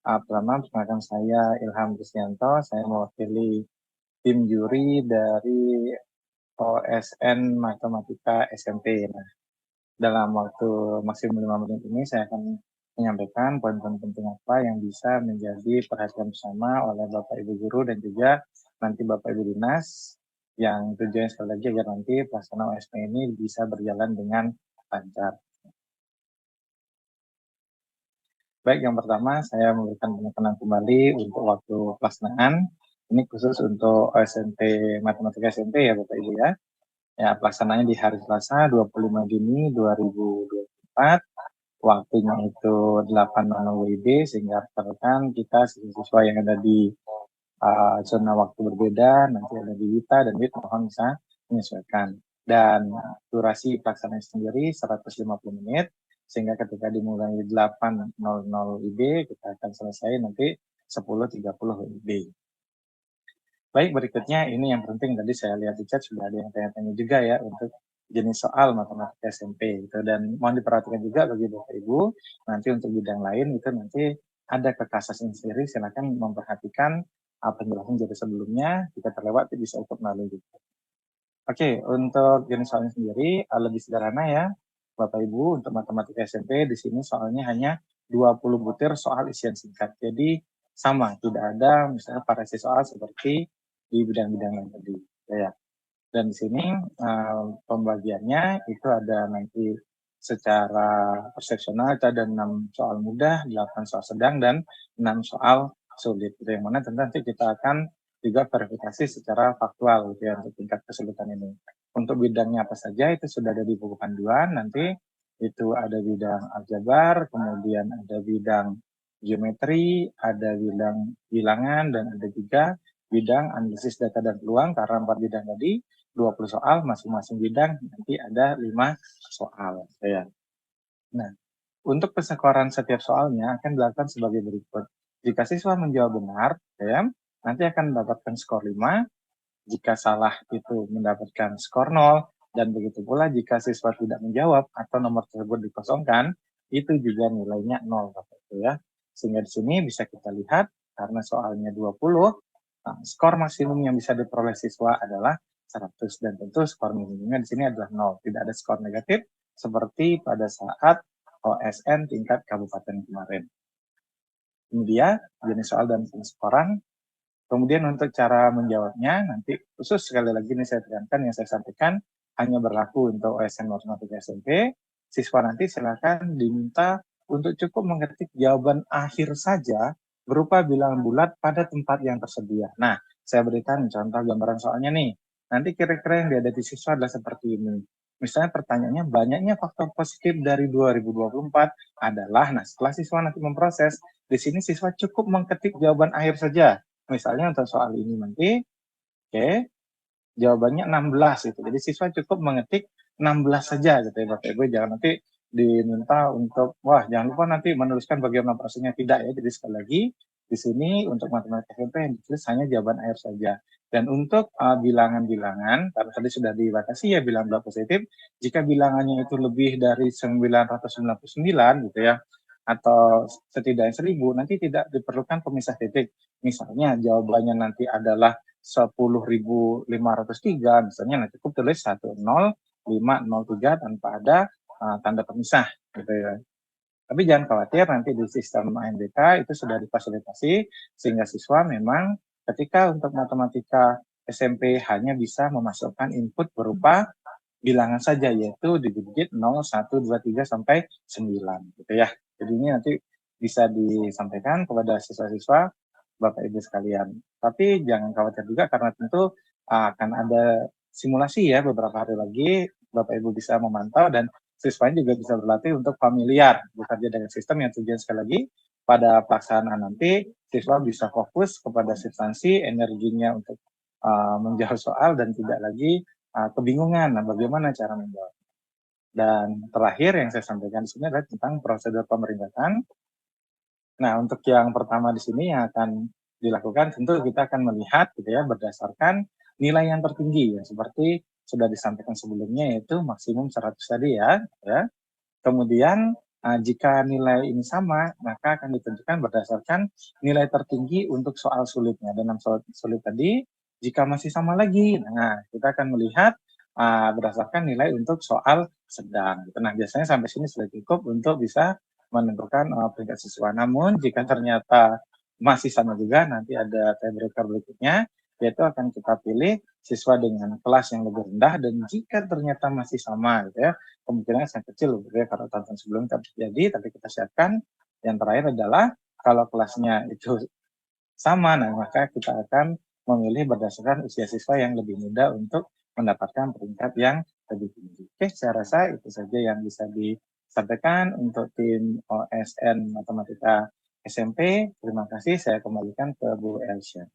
Pertama, perkenalkan saya Ilham Krisyanto, saya mewakili tim juri dari OSN Matematika SMP. Nah, dalam waktu maksimum 5 menit ini saya akan menyampaikan poin-poin penting apa yang bisa menjadi perhatian bersama oleh Bapak Ibu Guru dan juga nanti Bapak Ibu Dinas, yang tujuannya sekali lagi agar nanti pelaksanaan OSN ini bisa berjalan dengan lancar. Baik, yang pertama saya memberikan penekanan kembali untuk waktu pelaksanaan. Ini khusus untuk SMP Matematika SMP ya Bapak Ibu ya. Ya, pelaksanaannya di hari Selasa 25 Juni 2024. Waktunya itu 8.00 WIB, sehingga rekan-rekan kita siswa yang ada di zona waktu berbeda, nanti ada di WITA dan WIT, mohon bisa menyesuaikan. Dan durasi pelaksanaan sendiri 150 menit, sehingga ketika dimulai 8.00 WIB, kita akan selesai nanti 10.30 WIB. Baik, berikutnya ini yang penting, tadi saya lihat di chat sudah ada yang tanya-tanya juga ya untuk jenis soal matematika SMP gitu. Dan mohon diperhatikan juga bagi Bapak Ibu, nanti untuk bidang lain itu nanti ada ke Kasasnya sendiri, silakan memperhatikan penjelasan jadi sebelumnya, jika terlewat bisa ikut melalui gitu. Oke, untuk jenis soalnya sendiri lebih sederhana ya Bapak Ibu. Untuk matematika SMP di sini soalnya hanya 20 butir soal isian singkat. Jadi sama, tidak ada misalnya variasi soal seperti di bidang-bidang lain tadi. Ya. Dan di sini pembagiannya itu ada nanti secara persepsional, itu ada 6 soal mudah, 8 soal sedang, dan 6 soal sulit. Itu yang mana tentu nanti kita akan juga verifikasi secara faktual gitu ya untuk tingkat kesulitan ini. Untuk bidangnya apa saja itu sudah ada di buku panduan, nanti itu ada bidang aljabar, kemudian ada bidang geometri, ada bidang bilangan, dan ada juga bidang analisis data dan peluang. Karena 4 bidang tadi 20 soal, masing-masing bidang nanti ada 5 soal ya. Nah, untuk penskoran setiap soalnya akan dilakukan sebagai berikut. Jika siswa menjawab benar, ya, nanti akan mendapatkan skor 5. Jika salah itu mendapatkan skor 0. Dan begitu pula jika siswa tidak menjawab atau nomor tersebut dikosongkan, itu juga nilainya 0. Ya. Sehingga di sini bisa kita lihat, karena soalnya 20, nah, skor maksimum yang bisa diperoleh siswa adalah 100. Dan tentu skor minimumnya di sini adalah 0. Tidak ada skor negatif seperti pada saat OSN tingkat kabupaten kemarin. Kemudian jenis soal dan penskoran. Kemudian untuk cara menjawabnya, nanti khusus sekali lagi ini saya tekankan, yang saya sampaikan hanya berlaku untuk OSN Matematika SMP. Siswa nanti silakan diminta untuk cukup mengetik jawaban akhir saja berupa bilangan bulat pada tempat yang tersedia. Nah, saya berikan contoh gambaran soalnya nih. Nanti kira-kira yang dihadapi siswa adalah seperti ini. Misalnya pertanyaannya, banyaknya faktor positif dari 2024 adalah, nah setelah siswa nanti memproses, di sini siswa cukup mengetik jawaban akhir saja. Misalnya untuk soal ini nanti, oke, jawabannya 16 gitu. Jadi siswa cukup mengetik 16 saja gitu ya Bapak Ibu. Jangan nanti diminta untuk, wah jangan lupa nanti menuliskan bagaimana prosesnya. Tidak ya. Jadi sekali lagi, di sini untuk matematika SMP yang ditulis hanya jawaban akhir saja. Dan untuk bilangan-bilangan, karena tadi sudah dibatasi ya bilangan positif, jika bilangannya itu lebih dari 999 gitu ya, atau setidaknya 1000, nanti tidak diperlukan pemisah titik. Misalnya jawabannya nanti adalah 10.503, misalnya, nah cukup tulis 10503 tanpa ada tanda pemisah gitu ya. Tapi jangan khawatir, nanti di sistem ANBK itu sudah difasilitasi sehingga siswa memang ketika untuk matematika SMP hanya bisa memasukkan input berupa bilangan saja, yaitu di digit 0, 1, 2, 3 sampai 9 gitu ya. Jadi ini nanti bisa disampaikan kepada siswa-siswa Bapak Ibu sekalian. Tapi jangan khawatir juga, karena tentu akan ada simulasi ya beberapa hari lagi, Bapak Ibu bisa memantau dan siswanya juga bisa berlatih untuk familiar bekerja dengan sistem, yang tujuan sekali lagi pada pelaksanaan nanti siswa bisa fokus kepada substansi, energinya untuk menjawab soal dan tidak lagi kebingungan bagaimana cara menjawab. Dan terakhir yang saya sampaikan di sini adalah tentang prosedur pemeringkatan. Nah, untuk yang pertama di sini yang akan dilakukan, tentu kita akan melihat gitu ya berdasarkan nilai yang tertinggi ya, seperti sudah disampaikan sebelumnya, yaitu maksimum 100 tadi ya. Kemudian Jika nilai ini sama, maka akan ditentukan berdasarkan nilai tertinggi untuk soal sulitnya. Dan dalam soal sulit tadi, jika masih sama lagi, nah kita akan melihat berdasarkan nilai untuk soal sedang. Nah, biasanya sampai sini sudah cukup untuk bisa menentukan peringkat siswa. Namun, jika ternyata masih sama juga, nanti ada tiebreaker berikutnya, yaitu akan kita pilih siswa dengan kelas yang lebih rendah, dan jika ternyata masih sama, gitu ya, kemungkinannya sangat kecil gitu ya, karena tahun sebelum terjadi, tapi kita siapkan. Yang terakhir adalah kalau kelasnya itu sama, nah maka kita akan memilih berdasarkan usia siswa yang lebih muda untuk mendapatkan peringkat yang lebih tinggi. Oke, saya rasa itu saja yang bisa disampaikan untuk tim OSN Matematika SMP. Terima kasih, saya kembalikan ke Bu Elsa.